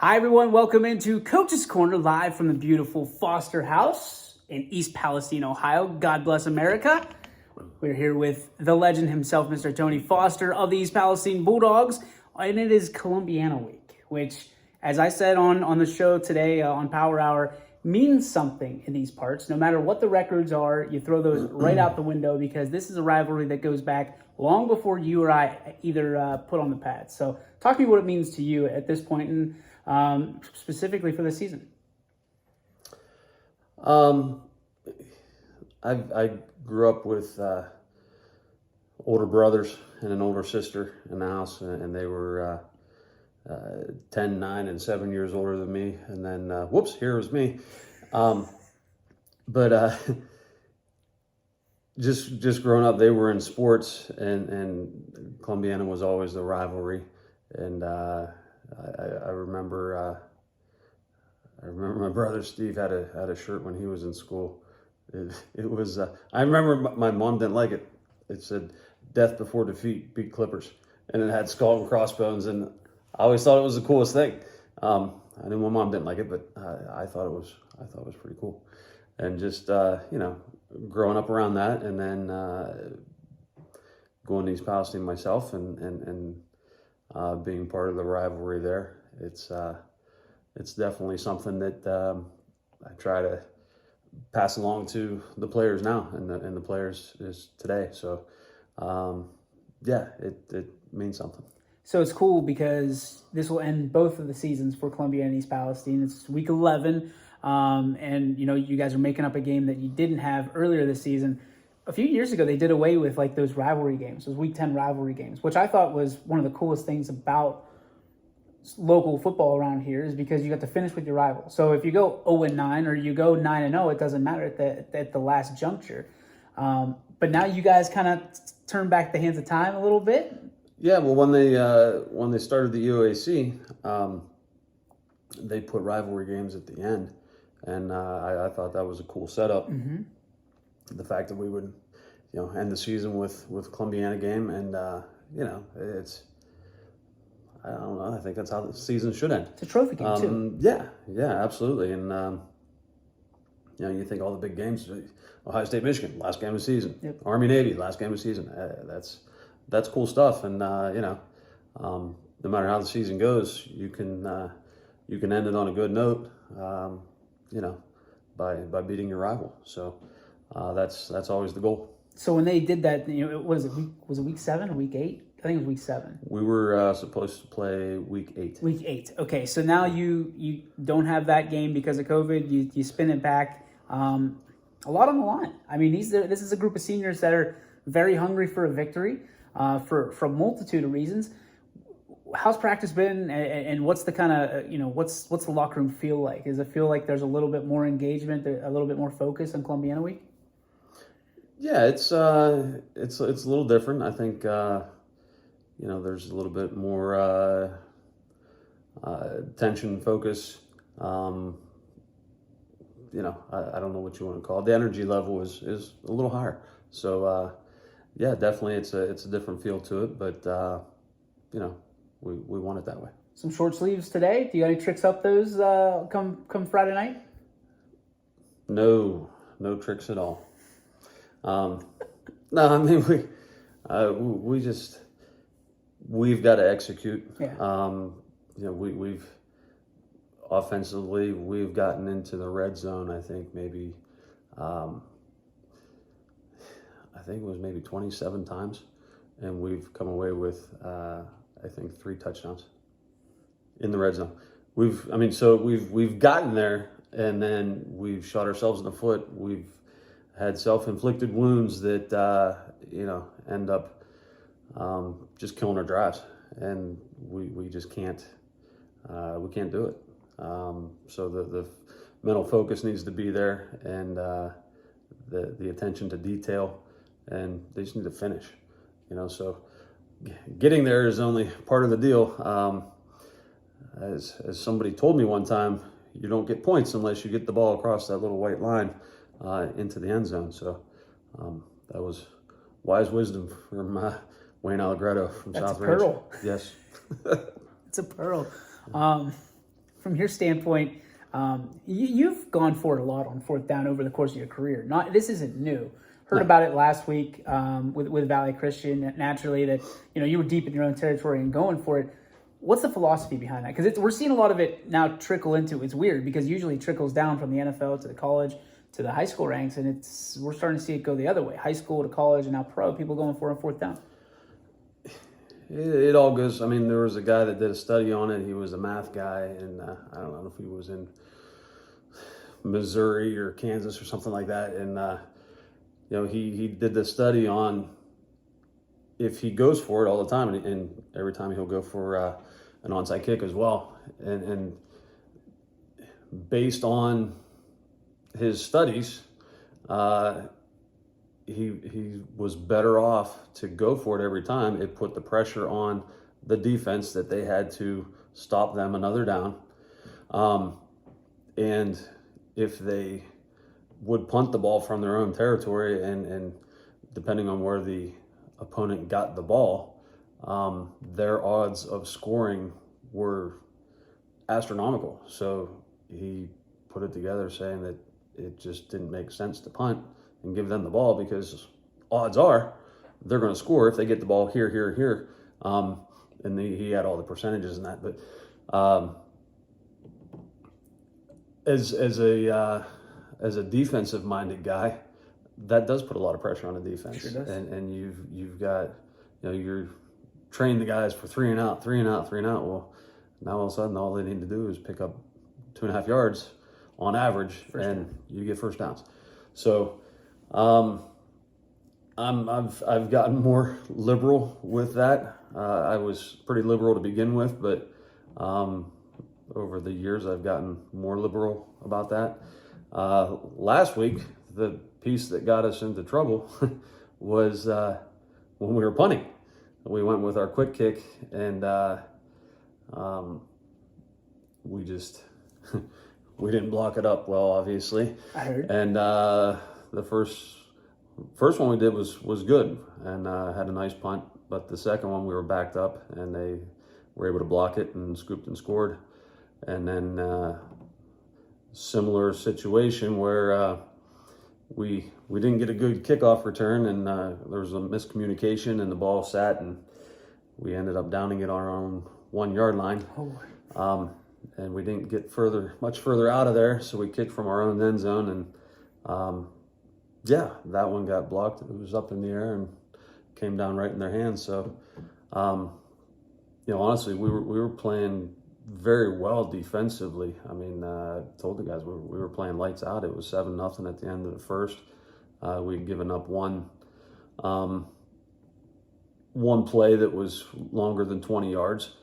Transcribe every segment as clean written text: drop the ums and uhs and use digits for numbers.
Hi, everyone. Welcome into Coach's Corner live from the beautiful Foster House in East Palestine, Ohio. God bless America. We're here with the legend himself, Mr. Tony Foster of the East Palestine Bulldogs, and it is Columbiana Week, which, as I said on the show today on Power Hour, means something in these parts. No matter what the records are, you throw those right out the window because this is a rivalry that goes back long before you or I either put on the pads. So talk to me what it means to you at this point and specifically for the season. I grew up with older brothers and an older sister in the house, and they were 10, 9, and 7 years older than me. And then, whoops, here was me. Just growing up, they were in sports, and Columbiana was always the rivalry. And I remember my brother Steve had a shirt when he was in school. It was I remember my mom didn't like it. It said "Death before defeat, beat Clippers," and it had skull and crossbones. And I always thought it was the coolest thing. I knew my mom didn't like it, but I thought it was pretty cool. And just growing up around that, and then going to East Palestine myself, and being part of the rivalry there, it's definitely something that I try to pass along to the players now, and the players is today. So it means something. So it's cool because this will end both of the seasons for Columbiana and East Palestine. It's week 11, and you guys are making up a game that you didn't have earlier this season. A few years ago, they did away with like those rivalry games, those week 10 rivalry games, which I thought was one of the coolest things about local football around here, is because you got to finish with your rival. So if you go 0-9 or you go 9-0, it doesn't matter at the last juncture. But now you guys kind of turn back the hands of time a little bit. Yeah, well, when they started the EOAC, they put rivalry games at the end, and I thought that was a cool setup. Mm-hmm. The fact that we would, end the season with Columbiana game, and it's, I don't know, I think that's how the season should end. It's a trophy game too. Yeah, absolutely. And you think all the big games, Ohio State, Michigan, last game of the season. Yep. Army, Navy, last game of the season. That's cool stuff. And no matter how the season goes, you can end it on a good note. By beating your rival. So that's always the goal. So when they did that, was it week 7 or week 8? I think it was week 7. We were supposed to play week 8. Week 8. Okay, so now you don't have that game because of COVID. You spin it back. A lot on the line. I mean, this is a group of seniors that are very hungry for a victory for a multitude of reasons. How's practice been, and what's the kind of what's the locker room feel like? Does it feel like there's a little bit more engagement, a little bit more focus on Columbiana Week? Yeah, it's a little different. I think there's a little bit more tension, focus. I don't know what you want to call it. The energy level is a little higher. So definitely it's a different feel to it, but we want it that way. Some short sleeves today. Do you got any tricks up those come Friday night? No tricks at all. No, I mean we've got to execute. Yeah. We've offensively we've gotten into the red zone. I think maybe it was maybe 27 times, and we've come away with I think 3 touchdowns in the red zone. We've gotten there, and then we've shot ourselves in the foot. We've had self-inflicted wounds that end up just killing our drives, and we just can't do it. So the mental focus needs to be there, and the attention to detail, and they just need to finish. So getting there is only part of the deal. As somebody told me one time, you don't get points unless you get the ball across that little white line into the end zone. So that was wise wisdom from Wayne Allegretto from That's South a Ranch. pearl. Yes. It's a pearl. from your standpoint, you've gone for it a lot on fourth down over the course of your career. This isn't new. Heard about it last week with Valley Christian. Naturally, that you were deep in your own territory and going for it. What's the philosophy behind that? Because we're seeing a lot of it now trickle into. It's weird because usually it trickles down from the NFL to the college to the high school ranks, and we're starting to see it go the other way: high school to college, and now pro. People going for it on fourth down. It all goes. I mean, there was a guy that did a study on it. He was a math guy, and I don't know if he was in Missouri or Kansas or something like that. And he did the study on if he goes for it all the time, and every time he'll go for an onside kick as well. And based on his studies, he was better off to go for it every time. It put the pressure on the defense that they had to stop them another down. And if they would punt the ball from their own territory and depending on where the opponent got the ball, their odds of scoring were astronomical. So he put it together saying that it just didn't make sense to punt and give them the ball because odds are they're going to score if they get the ball here, here, here. And he had all the percentages in that. But as a defensive-minded guy, that does put a lot of pressure on the defense. Sure does. And you've got, you're training the guys for 3 and out, 3 and out, 3 and out. Well, now all of a sudden all they need to do is pick up 2.5 yards on average, you get first downs. So I've gotten more liberal with that. I was pretty liberal to begin with, but over the years I've gotten more liberal about that. Last week, the piece that got us into trouble was when we were punting. We went with our quick kick, and we just we didn't block it up well, obviously. I heard. And the first one we did was good and had a nice punt. But the second one we were backed up and they were able to block it and scooped and scored. And then similar situation where we didn't get a good kickoff return and there was a miscommunication and the ball sat and we ended up downing it on our own 1 yard line. And we didn't get much further out of there, so we kicked from our own end zone, and that one got blocked. It was up in the air and came down right in their hands. So, honestly, we were playing very well defensively. I mean, I told the guys we were playing lights out. It was 7-0 at the end of the first. We'd given up one play that was longer than 20 yards.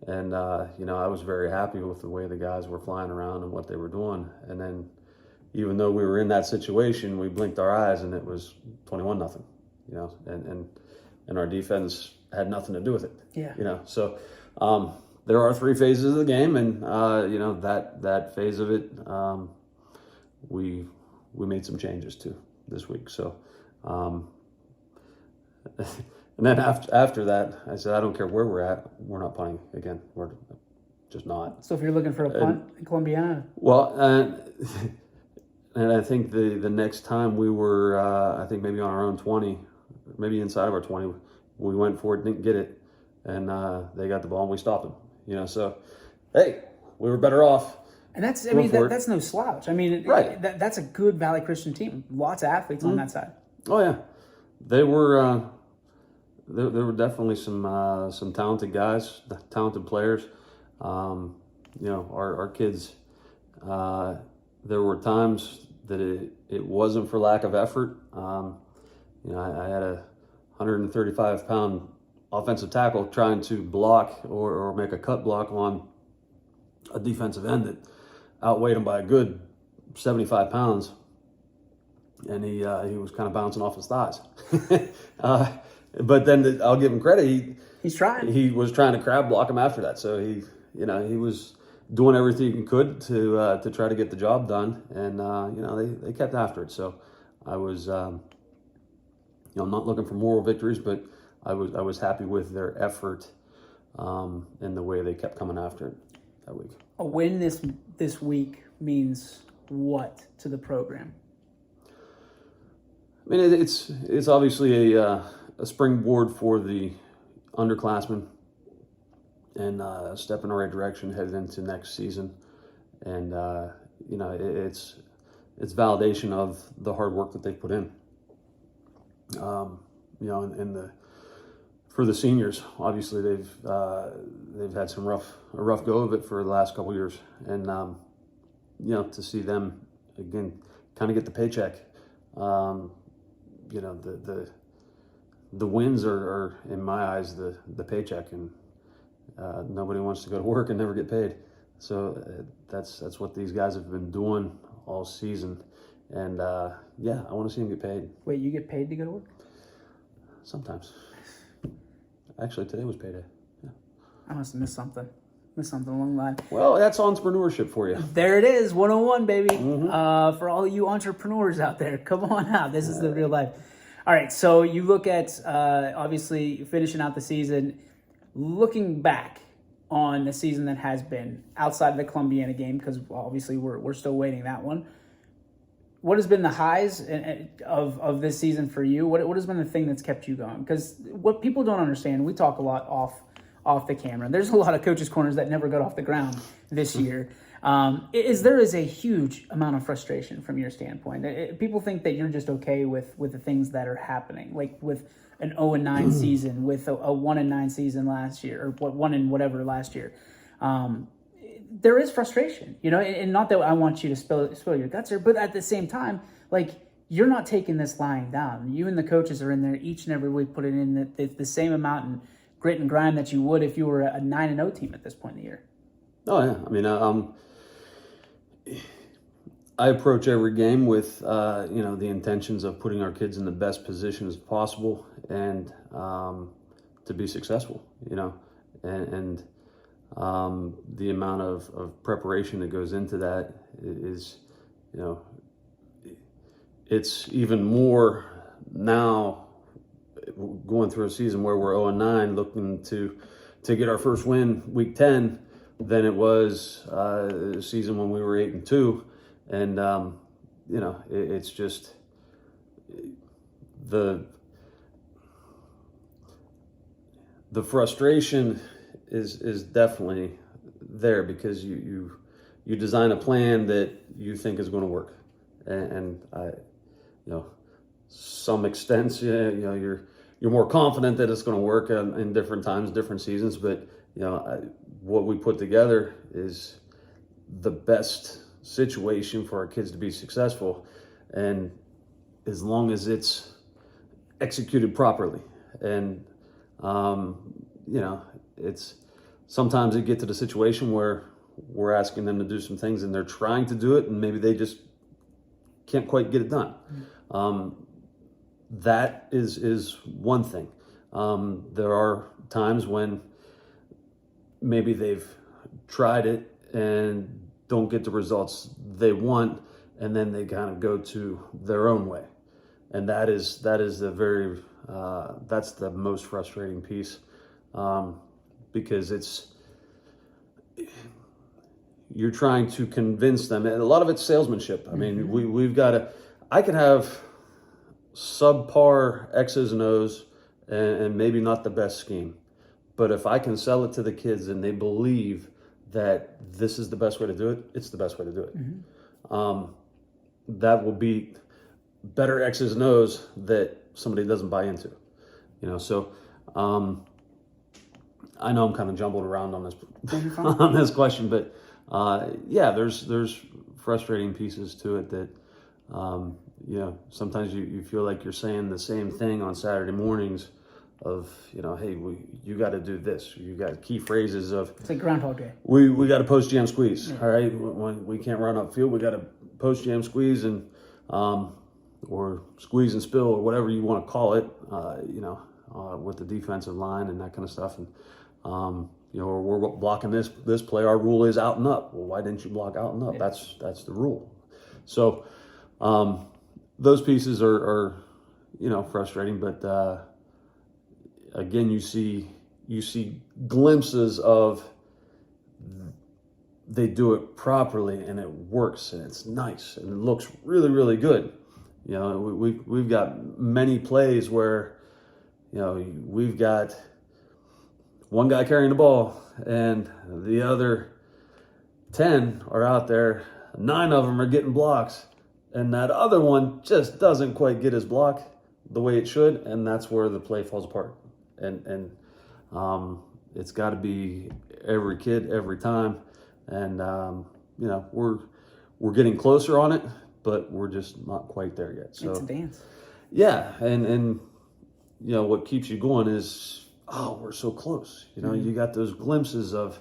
And, I was very happy with the way the guys were flying around and what they were doing. And then even though we were in that situation, we blinked our eyes and it was 21-0, and our defense had nothing to do with it. Yeah. So there are 3 phases of the game, and, that phase of it, we made some changes to this week. So, and then after that, I said, I don't care where we're at, we're not punting again. We're just not. So if you're looking for a punt in Columbiana? Well, and I think the next time we were, I think maybe on our own 20, maybe inside of our 20, we went for it, didn't get it, and they got the ball and we stopped them. So, hey, we were better off. And that's no slouch. I mean, right. That's a good Valley Christian team. Lots of athletes on that side. Oh yeah, they were. There were definitely some talented guys, talented players. Our kids. There were times that it wasn't for lack of effort. I had a 135-pound offensive tackle trying to block or make a cut block on a defensive end that outweighed him by a good 75 pounds, and he was kind of bouncing off his thighs. But then I'll give him credit. He's trying. He was trying to crab block him after that. So he was doing everything he could to try to get the job done, and they kept after it. So I was not looking for moral victories, but I was happy with their effort and the way they kept coming after it that week. A win this week means what to the program? I mean, it's obviously a springboard for the underclassmen and a step in the right direction headed into next season. And it's validation of the hard work that they've put in. For the seniors, obviously they've had a rough go of it for the last couple of years, and to see them again kind of get the paycheck. The wins are in my eyes the paycheck, and nobody wants to go to work and never get paid. So that's what these guys have been doing all season, and I want to see them get paid. Wait, you get paid to go to work? Sometimes. Actually, today was payday. Yeah. I must have missed something along the line. Well, that's entrepreneurship for you. There it is, 101, baby. Mm-hmm. For all you entrepreneurs out there, come on out. This is the real life. All right, so you look at, obviously, finishing out the season, looking back on the season that has been outside of the Columbiana game, because obviously we're still waiting that one. What has been the highs of this season for you? What has been the thing that's kept you going? Because what people don't understand, we talk a lot off the camera. There's a lot of coaches' corners that never got off the ground this year. There is a huge amount of frustration from your standpoint. People think that you're just okay with the things that are happening, like with an 0-9 season, with a 1-9 season last year, or 1 whatever last year. There is frustration, and not that I want you to spill your guts here, but at the same time, like, you're not taking this lying down. You and the coaches are in there each and every week, putting in the same amount and grit and grind that you would if you were a 9-0 team at this point in the year. Oh yeah, I mean, I approach every game with the intentions of putting our kids in the best position as possible and to be successful. And the amount of preparation that goes into that is, it's even more now going through a season where we're 0-9, looking to get our first win week 10 than it was a season when we were 8-2. And, it's just the frustration is definitely there, because you design a plan that you think is going to work, and some extent, you're more confident that it's going to work in different times, different seasons. But what we put together is the best situation for our kids to be successful, and as long as it's executed properly, and it's sometimes you get to the situation where we're asking them to do some things and they're trying to do it and maybe they just can't quite get it done. That is one thing. There are times when maybe they've tried it and don't get the results they want, and then they kind of go to their own way, and that is the that's the most frustrating piece, because you're trying to convince them, and a lot of it's salesmanship. I mean, I can have subpar X's and O's and maybe not the best scheme, but if I can sell it to the kids and they believe that this is the best way to do it, it's the best way to do it. That will beat better X's and O's that somebody doesn't buy into. So I know I'm kind of jumbled around on this on this question, but there's frustrating pieces to it that sometimes you feel like you're saying the same thing on Saturday mornings of, hey, you got to do this. You got key phrases of, it's like Groundhog Day. We got to post jam squeeze. Yeah. All right, when we can't run upfield, we got to post jam squeeze and or squeeze and spill, or whatever you want to call it. With the defensive line and that kind of stuff, and we're blocking this play. Our rule is out and up. Well, why didn't you block out and up? Yeah. That's the rule. So those pieces are frustrating, but again, you see glimpses of they do it properly and it works and it's nice and it looks really, really good. You know, we've got many plays where, you know, we've got one guy carrying the ball and the other 10 are out there. 9 of them are getting blocks, and that other one just doesn't quite get his block the way it should, and that's where the play falls apart. And it's got to be every kid every time, and you know, we're getting closer on it, but we're just not quite there yet. So it's a dance. Yeah, and you know what keeps you going is, oh, we're so close. You know, you got those glimpses of,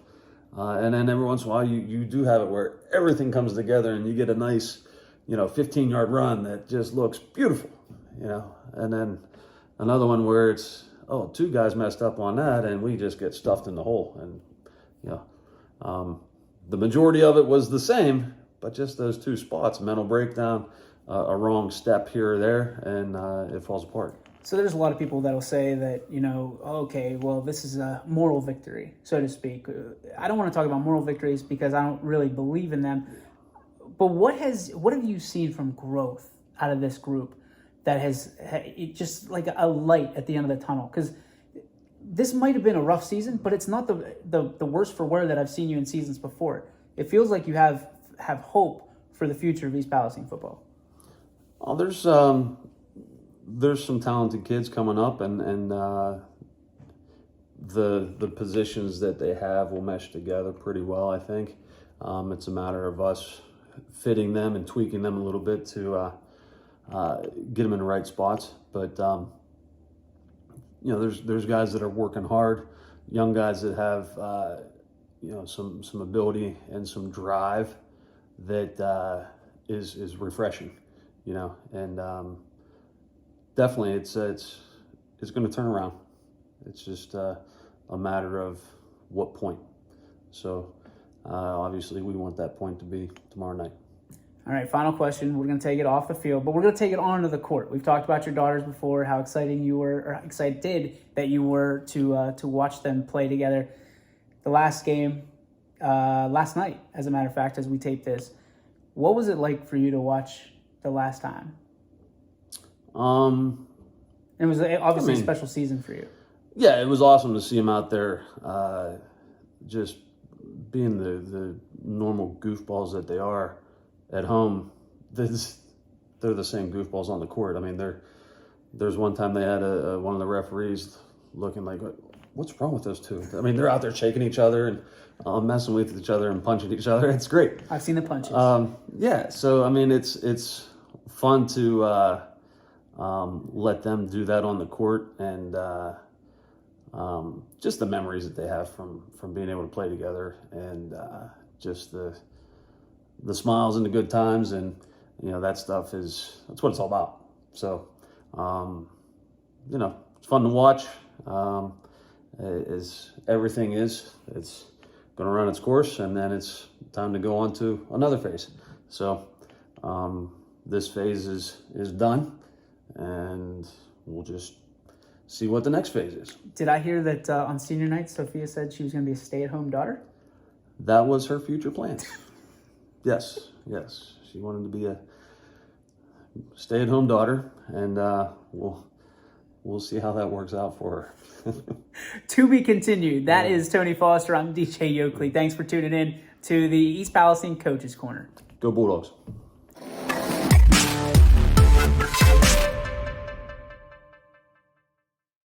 and then every once in a while you do have it where everything comes together and you get a nice, you know, 15-yard run that just looks beautiful. You know, and then another one where it's, oh, 2 guys messed up on that and we just get stuffed in the hole. And you know, the majority of it was the same, but just those 2 spots, mental breakdown, a wrong step here or there, and it falls apart. So there's a lot of people that'll say that, you know, okay, well, this is a moral victory, so to speak. I don't want to talk about moral victories because I don't really believe in them. But what have you seen from growth out of this group that has just like a light at the end of the tunnel? Because this might have been a rough season, but it's not the worst for wear that I've seen you in seasons before. It feels like you have hope for the future of East Palestine football. Oh, there's some talented kids coming up, and the positions that they have will mesh together pretty well, I think. It's a matter of us fitting them and tweaking them a little bit to get them in the right spots. But you know, there's guys that are working hard, young guys that have you know, some ability and some drive that is refreshing. You know, and definitely it's going to turn around. It's just a matter of what point. So obviously we want that point to be tomorrow night. All right, final question. We're going to take it off the field, but we're going to take it onto the court. We've talked about your daughters before, how excited that you were to watch them play together. The last game, last night, as a matter of fact, as we tape this, what was it like for you to watch the last time? It was obviously a special season for you. Yeah, it was awesome to see them out there, just being the normal goofballs that they are at home. They're the same goofballs on the court. I mean, there's one time they had one of the referees looking like, what's wrong with those 2? I mean, they're out there shaking each other and messing with each other and punching each other. It's great. I've seen the punches. Yeah, so I mean, it's fun to let them do that on the court, and just the memories that they have from being able to play together, and just the smiles and the good times, and you know, that's what it's all about. So you know, it's fun to watch. As everything is, it's going to run its course, and then it's time to go on to another phase. So this phase is done, and we'll just see what the next phase is. Did I hear that on senior night, Sophia said she was going to be a stay-at-home daughter? That was her future plans. Yes. She wanted to be a stay-at-home daughter, and we'll see how that works out for her. To be continued. That is Tony Foster. I'm DJ Yokley. Thanks for tuning in to the East Palestine Coaches Corner. Go Bulldogs.